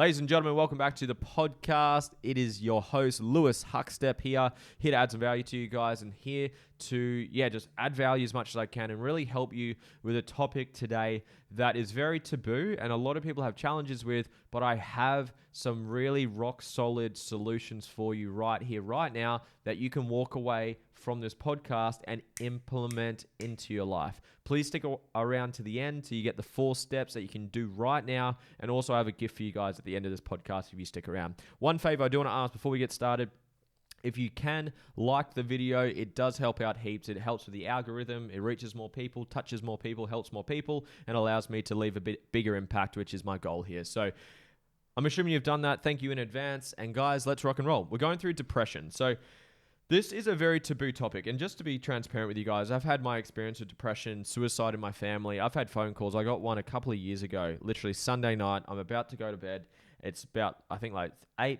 Ladies and gentlemen, welcome back to the podcast. It is your host, Lewis Huckstep here to add some value to you guys and here to, just add value as much as I can and really help you with a topic today that is very taboo and a lot of people have challenges with, but I have some really rock solid solutions for you right here, right now, that you can walk away from this podcast and implement into your life. Please stick around to the end so you get the 4 steps that you can do right now, and also I have a gift for you guys at the end of this podcast if you stick around. One favor I do want to ask before we get started: if you can, like the video. It does help out heaps. It helps with the algorithm. It reaches more people, touches more people, helps more people, and allows me to leave a bit bigger impact, which is my goal here. So I'm assuming you've done that. Thank you in advance. And guys, let's rock and roll. We're going through depression. So this is a very taboo topic. And just to be transparent with you guys, I've had my experience with depression, suicide in my family. I've had phone calls. I got one a couple of years ago, literally Sunday night. I'm about to go to bed. It's about, I think, like 8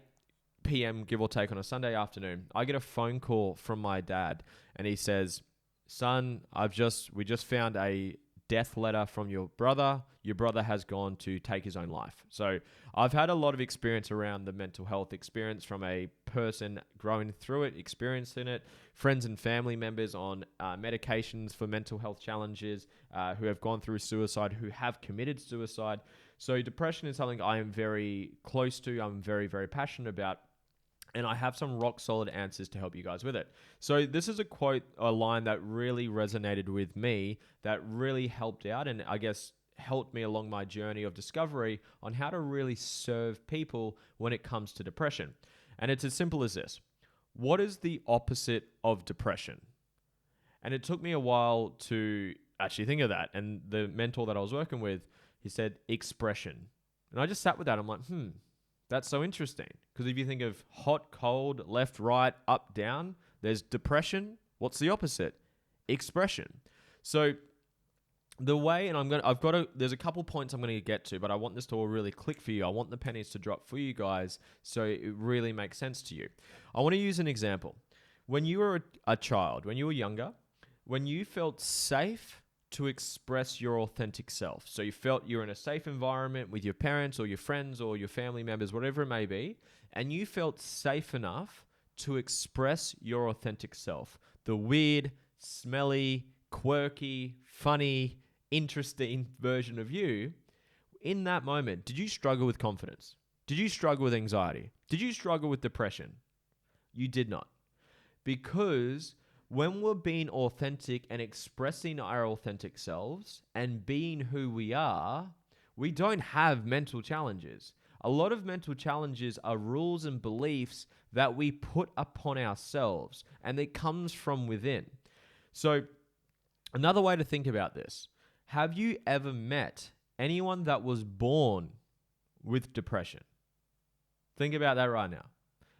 p.m., give or take, on a Sunday afternoon. I get a phone call from my dad, and he says, "Son, we just found a death letter from your brother. Your brother has gone to take his own life." So I've had a lot of experience around the mental health experience from a person growing through it, experiencing it, friends and family members on medications for mental health challenges, who have gone through suicide, who have committed suicide. So depression is something I am very close to. I'm very, very passionate about. And I have some rock solid answers to help you guys with it. So this is a line that really resonated with me, that really helped out and I guess helped me along my journey of discovery on how to really serve people when it comes to depression. And it's as simple as this: what is the opposite of depression? And it took me a while to actually think of that. And the mentor that I was working with, he said expression. And I just sat with that. I'm like, that's so interesting. Because if you think of hot, cold, left, right, up, down, there's depression. What's the opposite? Expression. So the way, and there's a couple points I'm going to get to, but I want this to all really click for you. I want the pennies to drop for you guys so it really makes sense to you. I want to use an example. When you were a child, when you were younger, when you felt safe to express your authentic self. So you felt you're in a safe environment with your parents or your friends or your family members, whatever it may be, and you felt safe enough to express your authentic self. The weird, smelly, quirky, funny, interesting version of you. In that moment, did you struggle with confidence? Did you struggle with anxiety? Did you struggle with depression? You did not. Because when we're being authentic and expressing our authentic selves and being who we are, we don't have mental challenges. A lot of mental challenges are rules and beliefs that we put upon ourselves, and it comes from within. So another way to think about this: have you ever met anyone that was born with depression? Think about that right now.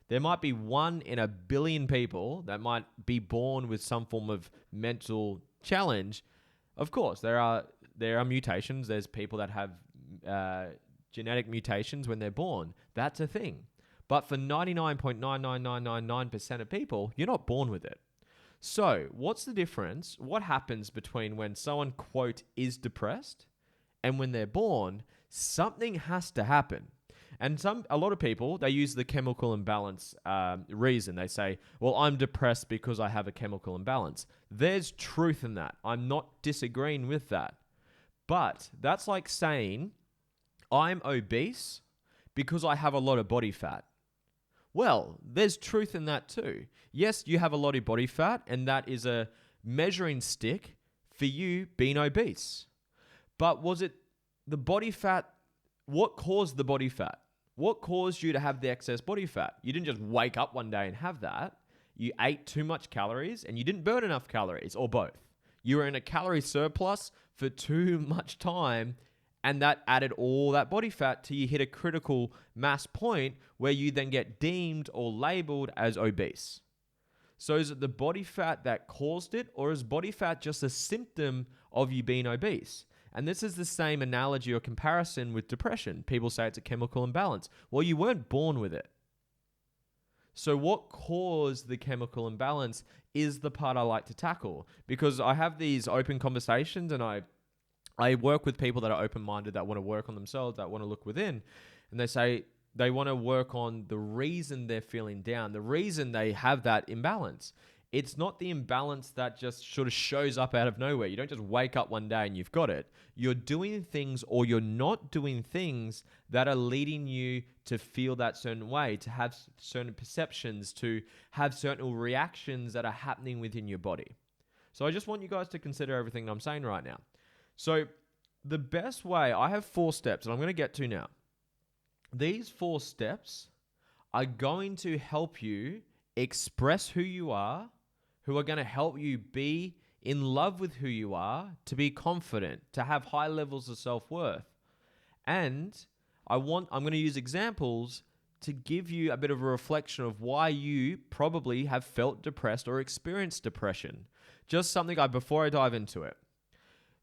There might be 1 in a billion people that might be born with some form of mental challenge. Of course, there are mutations. There's people that have genetic mutations when they're born. That's a thing. But for 99.99999% of people, you're not born with it. So what's the difference? What happens between when someone, quote, is depressed and when they're born? Something has to happen. And a lot of people, they use the chemical imbalance reason. They say, well, I'm depressed because I have a chemical imbalance. There's truth in that. I'm not disagreeing with that. But that's like saying, I'm obese because I have a lot of body fat. Well, there's truth in that too. Yes, you have a lot of body fat, and that is a measuring stick for you being obese. But was it the body fat? What caused the body fat? What caused you to have the excess body fat? You didn't just wake up one day and have that. You ate too much calories and you didn't burn enough calories, or both. You were in a calorie surplus for too much time, and that added all that body fat till you hit a critical mass point where you then get deemed or labeled as obese. So is it the body fat that caused it, or is body fat just a symptom of you being obese? And this is the same analogy or comparison with depression. People say it's a chemical imbalance. Well, you weren't born with it. So what caused the chemical imbalance is the part I like to tackle, because I have these open conversations and I work with people that are open-minded, that want to work on themselves, that want to look within. and they say they want to work on the reason they're feeling down, the reason they have that imbalance. It's not the imbalance that just sort of shows up out of nowhere. You don't just wake up one day and you've got it. You're doing things, or you're not doing things that are leading you to feel that certain way, to have certain perceptions, to have certain reactions that are happening within your body. So I just want you guys to consider everything I'm saying right now. So the best way, I have 4 steps and I'm going to get to now. These 4 steps are going to help you express who you are, who are going to help you be in love with who you are, to be confident, to have high levels of self-worth. And I'm going to use examples to give you a bit of a reflection of why you probably have felt depressed or experienced depression. Just something before I dive into it.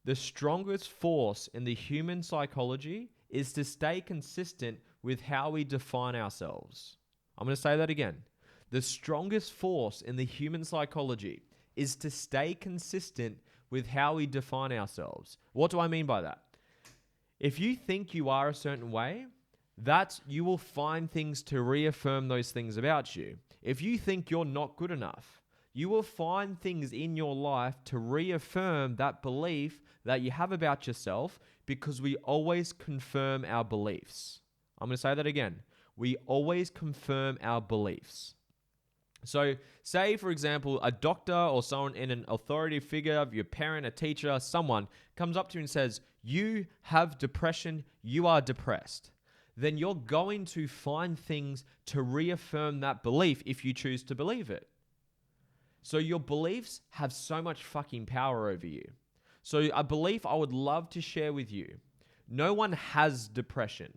The strongest force in the human psychology is to stay consistent with how we define ourselves. I'm going to say that again. The strongest force in the human psychology is to stay consistent with how we define ourselves. What do I mean by that? If you think you are a certain way, you will find things to reaffirm those things about you. If you think you're not good enough, you will find things in your life to reaffirm that belief that you have about yourself, because we always confirm our beliefs. I'm going to say that again. We always confirm our beliefs. So say, for example, a doctor or someone in an authority figure, your parent, a teacher, someone comes up to you and says, you have depression, you are depressed. Then you're going to find things to reaffirm that belief if you choose to believe it. So your beliefs have so much fucking power over you. So a belief I would love to share with you. No one has depression.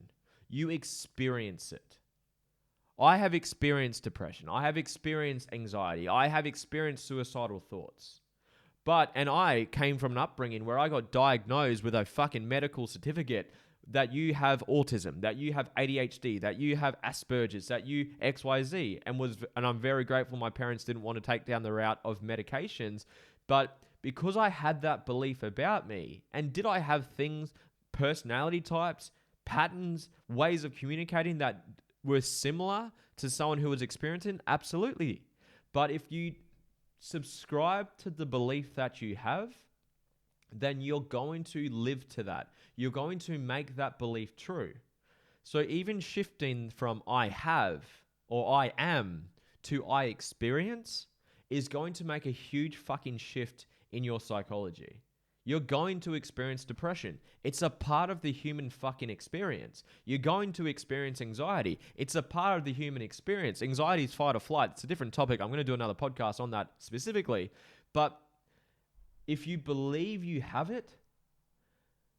You experience it. I have experienced depression. I have experienced anxiety. I have experienced suicidal thoughts. And I came from an upbringing where I got diagnosed with a fucking medical certificate that you have autism, that you have ADHD, that you have Asperger's, that you XYZ. And I'm very grateful my parents didn't want to take down the route of medications. But because I had that belief about me, and did I have things, personality types, patterns, ways of communicating that were similar to someone who was experiencing? Absolutely. But if you subscribe to the belief that you have, then you're going to live to that. You're going to make that belief true. So even shifting from I have or I am to I experience is going to make a huge fucking shift in your psychology. You're going to experience depression. It's a part of the human fucking experience. You're going to experience anxiety. It's a part of the human experience. Anxiety is fight or flight. It's a different topic. I'm going to do another podcast on that specifically. But if you believe you have it,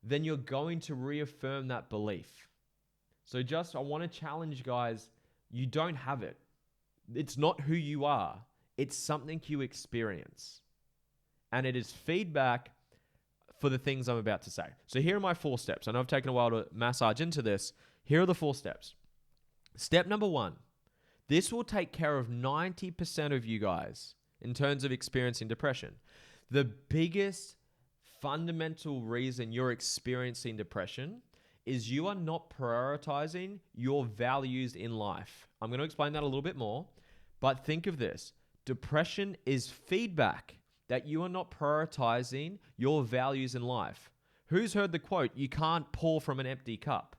then you're going to reaffirm that belief. So I want to challenge guys, you don't have it. It's not who you are. It's something you experience. And it is feedback for the things I'm about to say. So here are my 4 steps. I know I've taken a while to massage into this. Here are the 4 steps. Step number 1. This will take care of 90% of you guys in terms of experiencing depression. The biggest fundamental reason you're experiencing depression is you are not prioritizing your values in life. I'm going to explain that a little bit more, but think of this. Depression is feedback that you are not prioritizing your values in life. Who's heard the quote, you can't pour from an empty cup?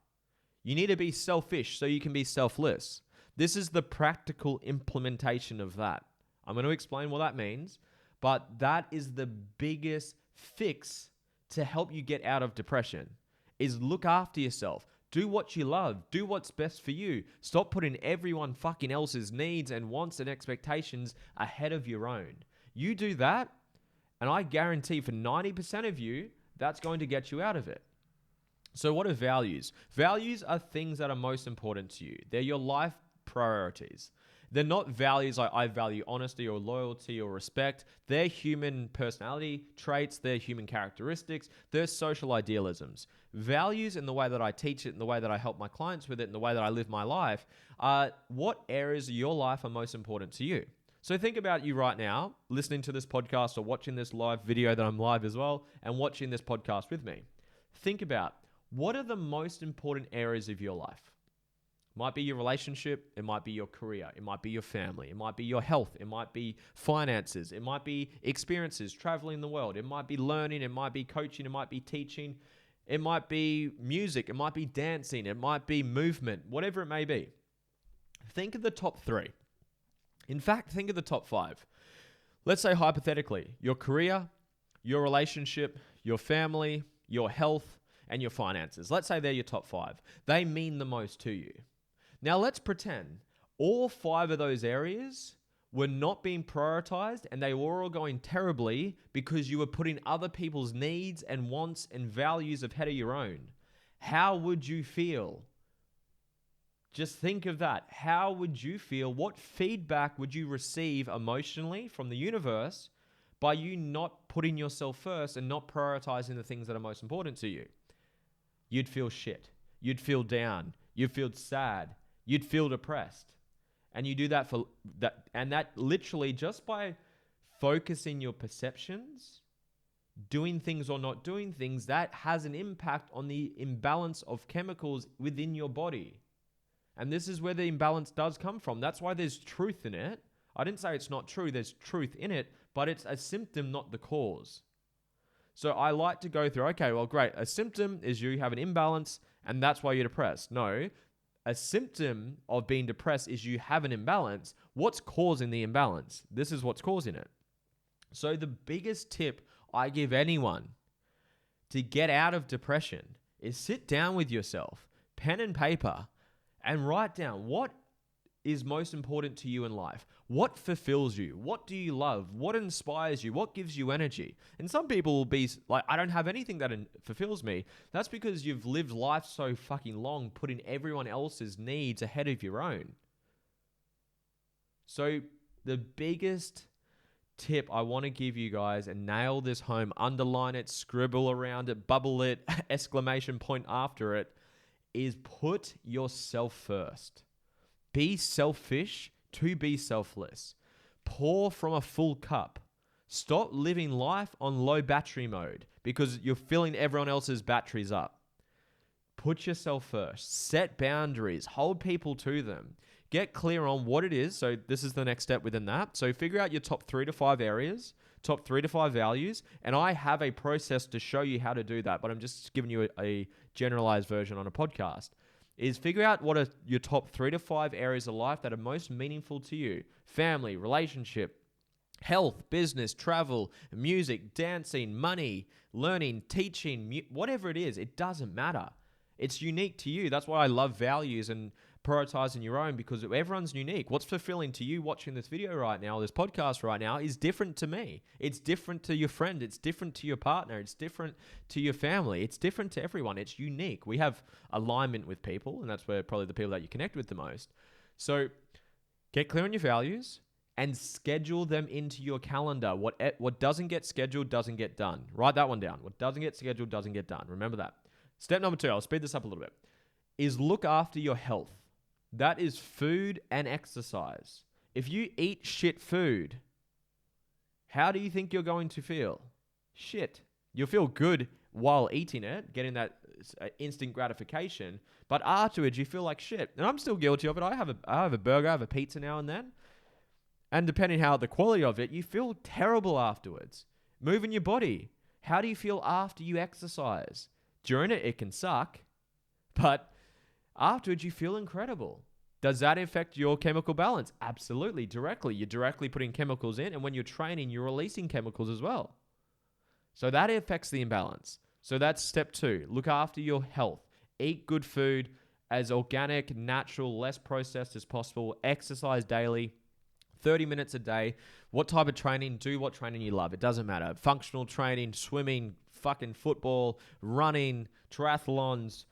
You need to be selfish so you can be selfless. This is the practical implementation of that. I'm going to explain what that means, but that is the biggest fix to help you get out of depression, is look after yourself. Do what you love. Do what's best for you. Stop putting everyone fucking else's needs and wants and expectations ahead of your own. You do that, and I guarantee for 90% of you, that's going to get you out of it. So what are values? Values are things that are most important to you. They're your life priorities. They're not values like I value honesty or loyalty or respect. They're human personality traits. They're human characteristics. They're social idealisms. Values, in the way that I teach it, in the way that I help my clients with it, in the way that I live my life, are what areas of your life are most important to you. So think about you right now, listening to this podcast or watching this live video that I'm live as well, and watching this podcast with me. Think about, what are the most important areas of your life? Might be your relationship. It might be your career. It might be your family. It might be your health. It might be finances. It might be experiences, traveling the world. It might be learning. It might be coaching. It might be teaching. It might be music. It might be dancing. It might be movement, whatever it may be. Think of the top 3. In fact, think of the top 5. Let's say hypothetically, your career, your relationship, your family, your health, and your finances. Let's say they're your top 5. They mean the most to you. Now let's pretend all 5 of those areas were not being prioritized and they were all going terribly because you were putting other people's needs and wants and values ahead of your own. How would you feel? Just think of that. How would you feel? What feedback would you receive emotionally from the universe by you not putting yourself first and not prioritizing the things that are most important to you? You'd feel shit. You'd feel down. You'd feel sad. You'd feel depressed. And you do that for that, and that literally just by focusing your perceptions, doing things or not doing things, that has an impact on the imbalance of chemicals within your body. And this is where the imbalance does come from. That's why there's truth in it. I didn't say it's not true. There's truth in it, but it's a symptom, not the cause. So I like to go through, okay, well, great. A symptom is you have an imbalance and that's why you're depressed. No, a symptom of being depressed is you have an imbalance. What's causing the imbalance? This is what's causing it. So the biggest tip I give anyone to get out of depression is sit down with yourself, pen and paper, and write down what is most important to you in life. What fulfills you? What do you love? What inspires you? What gives you energy? And some people will be like, I don't have anything that fulfills me. That's because you've lived life so fucking long, putting everyone else's needs ahead of your own. So the biggest tip I want to give you guys, and nail this home, underline it, scribble around it, bubble it, exclamation point after it, is put yourself first. Be selfish to be selfless. Pour from a full cup. Stop living life on low battery mode because you're filling everyone else's batteries up. Put yourself first. Set boundaries. Hold people to them. Get clear on what it is. So this is the next step within that. So figure out your top 3 to 5 areas, top 3 to 5 values. And I have a process to show you how to do that, but I'm just giving you a generalized version on a podcast. Is figure out what are your top 3 to 5 areas of life that are most meaningful to you. Family, relationship, health, business, travel, music, dancing, money, learning, teaching, whatever it is, it doesn't matter. It's unique to you. That's why I love values and prioritizing your own, because everyone's unique. What's fulfilling to you watching this video right now, this podcast right now, is different to me. It's different to your friend. It's different to your partner. It's different to your family. It's different to everyone. It's unique. We have alignment with people, and that's where probably the people that you connect with the most. So get clear on your values and schedule them into your calendar. What doesn't get scheduled doesn't get done. Write that one down. What doesn't get scheduled doesn't get done. Remember that. Step number 2, I'll speed this up a little bit, is look after your health. That is food and exercise. If you eat shit food, how do you think you're going to feel? Shit. You'll feel good while eating it, getting that instant gratification, but afterwards you feel like shit. And I'm still guilty of it. I have a burger, I have a pizza now and then. And depending how the quality of it, you feel terrible afterwards. Moving your body. How do you feel after you exercise? During it can suck, but afterwards you feel incredible. Does that affect your chemical balance? Absolutely, directly. You're directly putting chemicals in, and when you're training, you're releasing chemicals as well. So that affects the imbalance. So that's step 2. Look after your health. Eat good food, as organic, natural, less processed as possible. Exercise daily, 30 minutes a day. What type of training? Do what training you love. It doesn't matter. Functional training, swimming, fucking football, running, triathlons,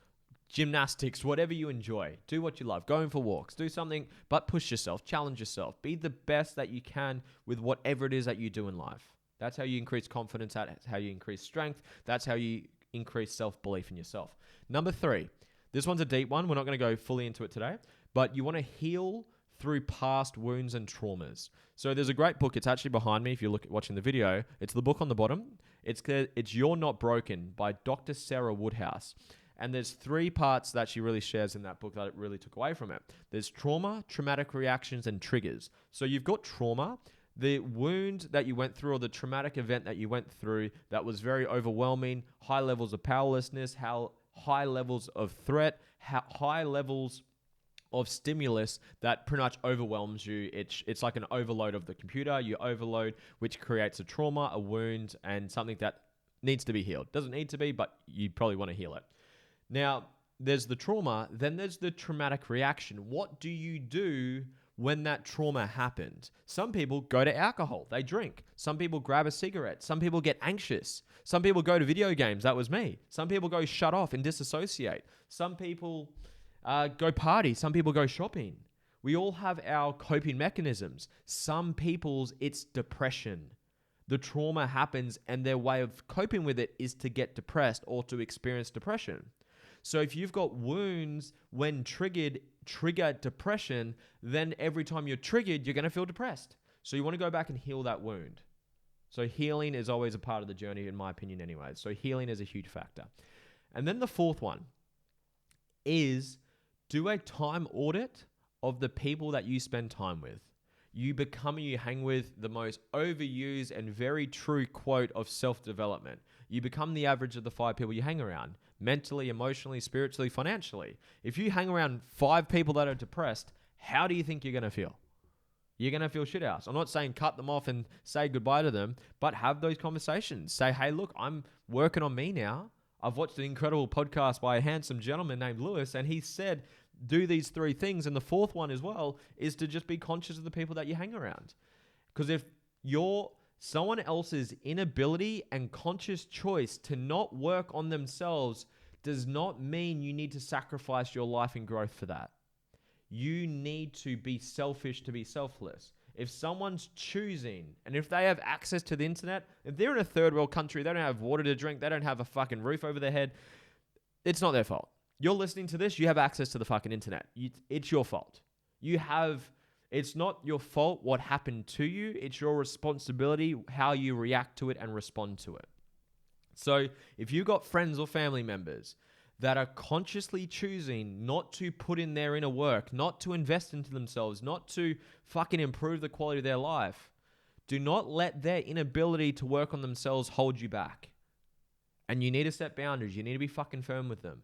gymnastics, whatever you enjoy. Do what you love. Going for walks. Do something, but push yourself. Challenge yourself. Be the best that you can with whatever it is that you do in life. That's how you increase confidence. That's how you increase strength. That's how you increase self-belief in yourself. Number 3. This one's a deep one. We're not going to go fully into it today, but you want to heal through past wounds and traumas. So there's a great book. It's actually behind me if you're watching the video. It's the book on the bottom. It's You're Not Broken by Dr. Sarah Woodhouse. And there's 3 parts that she really shares in that book that it really took away from it. There's trauma, traumatic reactions, and triggers. So you've got trauma, the wound that you went through or the traumatic event that you went through that was very overwhelming, high levels of powerlessness, high levels of threat, high levels of stimulus that pretty much overwhelms you. It's like an overload of the computer. You overload, which creates a trauma, a wound, and something that needs to be healed. Doesn't need to be, but you probably want to heal it. Now, there's the trauma, then there's the traumatic reaction. What do you do when that trauma happened? Some people go to alcohol, they drink. Some people grab a cigarette. Some people get anxious. Some people go to video games. That was me. Some people go shut off and disassociate. Some people go party. Some people go shopping. We all have our coping mechanisms. Some people's, it's depression. The trauma happens and their way of coping with it is to get depressed or to experience depression. So if you've got wounds when trigger depression, then every time you're triggered, you're going to feel depressed. So you want to go back and heal that wound. So healing is always a part of the journey, in my opinion anyway. So healing is a huge factor. And then the 4th one is do a time audit of the people that you spend time with. You hang with the most overused and very true quote of self-development. You become the average of the 5 people you hang around, mentally, emotionally, spiritually, financially. If you hang around 5 people that are depressed, how do you think you're going to feel? You're going to feel shit house. I'm not saying cut them off and say goodbye to them, but have those conversations. Say, hey, look, I'm working on me now. I've watched an incredible podcast by a handsome gentleman named Lewis, and he said, do these 3 things. And the 4th one as well is to just be conscious of the people that you hang around. Because if someone else's inability and conscious choice to not work on themselves does not mean you need to sacrifice your life and growth for that. You need to be selfish to be selfless. If someone's choosing, and if they have access to the internet, if they're in a 3rd world country, they don't have water to drink, they don't have a fucking roof over their head, it's not their fault. You're listening to this, you have access to the fucking internet. It's your fault. It's not your fault what happened to you. It's your responsibility how you react to it and respond to it. So if you've got friends or family members that are consciously choosing not to put in their inner work, not to invest into themselves, not to fucking improve the quality of their life, do not let their inability to work on themselves hold you back. And you need to set boundaries. You need to be fucking firm with them.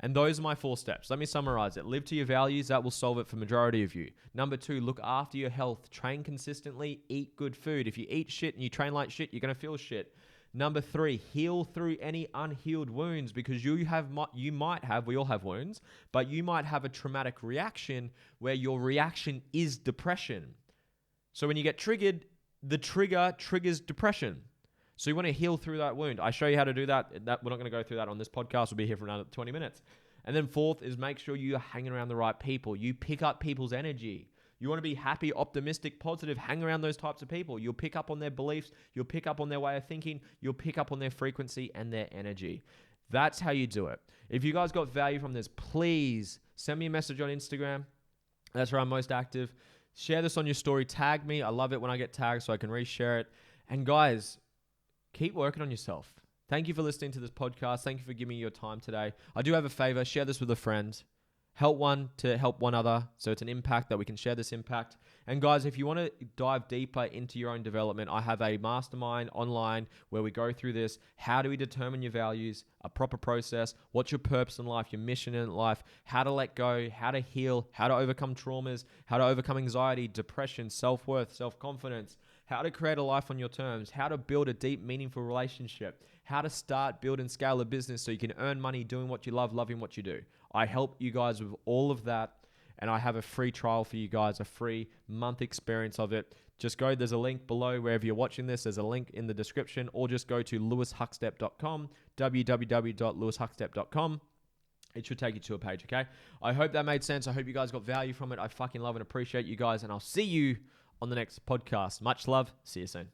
And those are my 4 steps. Let me summarize it. Live to your values. That will solve it for majority of you. Number 2, look after your health. Train consistently. Eat good food. If you eat shit and you train like shit, you're going to feel shit. Number 3, heal through any unhealed wounds, because we all have wounds, but you might have a traumatic reaction where your reaction is depression. So when you get triggered, the trigger triggers depression. So you want to heal through that wound. I show you how to do that. We're not going to go through that on this podcast. We'll be here for another 20 minutes. And then 4th is make sure you're hanging around the right people. You pick up people's energy. You want to be happy, optimistic, positive. Hang around those types of people. You'll pick up on their beliefs. You'll pick up on their way of thinking. You'll pick up on their frequency and their energy. That's how you do it. If you guys got value from this, please send me a message on Instagram. That's where I'm most active. Share this on your story. Tag me. I love it when I get tagged so I can reshare it. And guys, keep working on yourself. Thank you for listening to this podcast. Thank you for giving me your time today. I do have a favor. Share this with a friend. Help one to help one other. So it's an impact that we can share this impact. And guys, if you want to dive deeper into your own development, I have a mastermind online where we go through this. How do we determine your values? A proper process. What's your purpose in life? Your mission in life? How to let go? How to heal? How to overcome traumas? How to overcome anxiety, depression, self-worth, self-confidence? How to create a life on your terms, how to build a deep, meaningful relationship, how to start, build, and scale a business so you can earn money doing what you love, loving what you do. I help you guys with all of that, and I have a free trial for you guys, a free month experience of it. Just go, there's a link below wherever you're watching this. There's a link in the description, or just go to lewishuckstep.com, www.lewishuckstep.com. It should take you to a page, okay? I hope that made sense. I hope you guys got value from it. I fucking love and appreciate you guys, and I'll see you on the next podcast. Much love. See you soon.